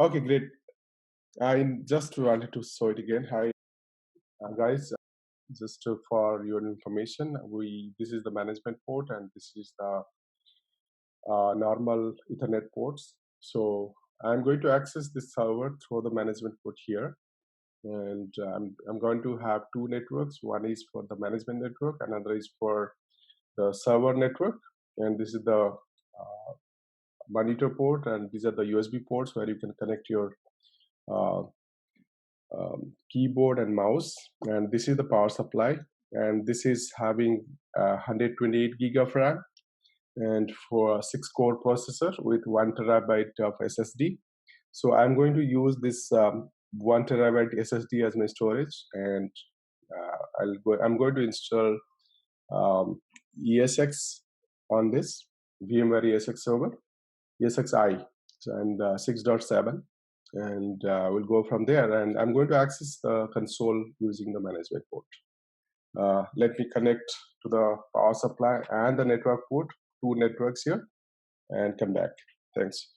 Okay, great. I just wanted to show it again. Hi, guys. Just for your information, this is the management port and this is the normal Ethernet ports. So I'm going to access this server through the management port here, and I'm going to have two networks. One is for the management network, another is for the server network, and this is the monitor port, and these are the USB ports where you can connect your uh, keyboard and mouse. And this is the power supply, and this is having 128 gig of RAM and for a 6-core processor with 1 terabyte of SSD. So I'm going to use this 1 terabyte SSD as my storage, and I'm going to install ESX on this VMware ESX Server, ESXi, and 6.7, and we'll go from there. And I'm going to access the console using the management port. Let me connect to the power supply and the network port, two networks here, and come back. Thanks.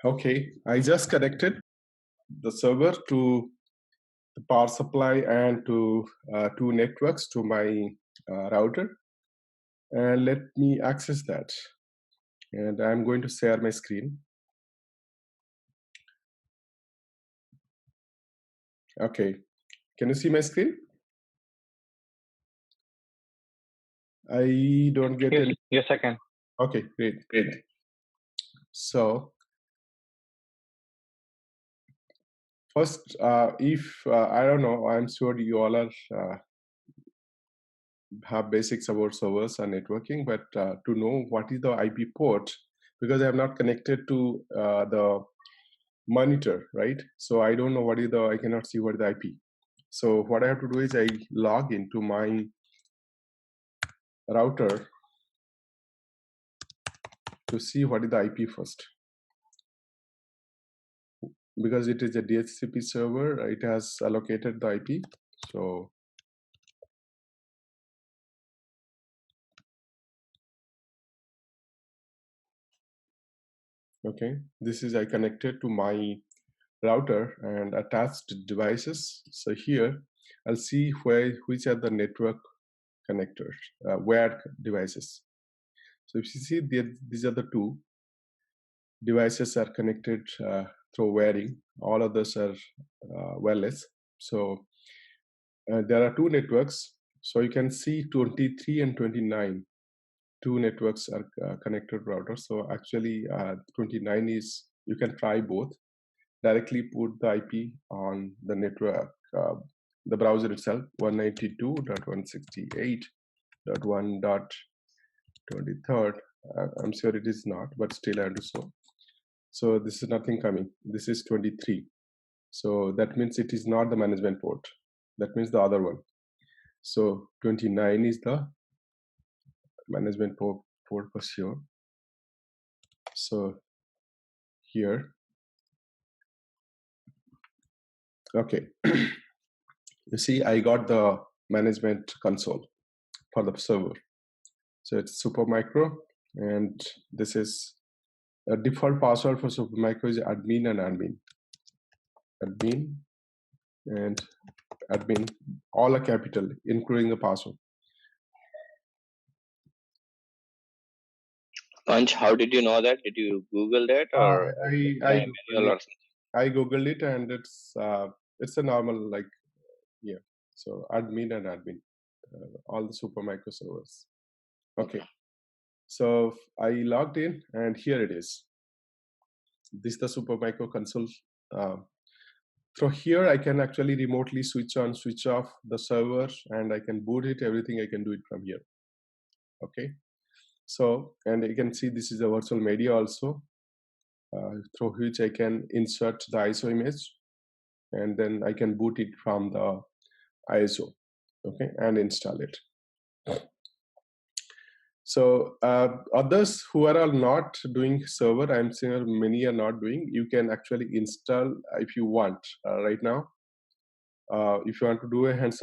Okay, I just connected the server to the power supply and to two networks to my router, and let me access that. And I'm going to share my screen. Okay, can you see my screen? I don't get any. Yes, I can. Okay, great. So first, if I don't know, I'm sure you all are have basics about servers and networking, but to know what is the IP port, because I am not connected to the monitor, right? So I don't know what is I cannot see what is the IP. So what I have to do is I log into my router to see what is the IP first. Because it is a DHCP server, it has allocated the IP. So okay, this is I connected to my router and attached devices. So here I'll see which are the network connectors, wired devices. So if you see these are the two devices are connected through wiring. All others are wireless. So there are two networks. So you can see 23 and 29. Two networks are connected routers. So actually 29 is, you can try both. Directly put the IP on the network, the browser itself, 192.168.1.23. I'm sure it is not, but still I do so. So this is nothing coming. This is 23. So that means it is not the management port. That means the other one. So 29 is the management port for sure. So here, okay. You see, I got the management console for the server. So it's Supermicro, and this is a default password for Supermicro is admin and admin. Admin and admin, all are capital, including the password. Ansh, how did you know that? Did you Google that or I googled it, and it's a normal, like, yeah. So admin and admin, all the Supermicro servers. Okay. So I logged in, and here it is. This is the Supermicro console. Through here, I can actually remotely switch on, switch off the server, and I can boot it. Everything I can do it from here. Okay. So, and you can see this is a virtual media also. through which I can insert the ISO image, and then I can boot it from the ISO, okay, and install it. So others who are all not doing server, I'm sure many are not doing, you can actually install if you want right now. If you want to do a hands-on,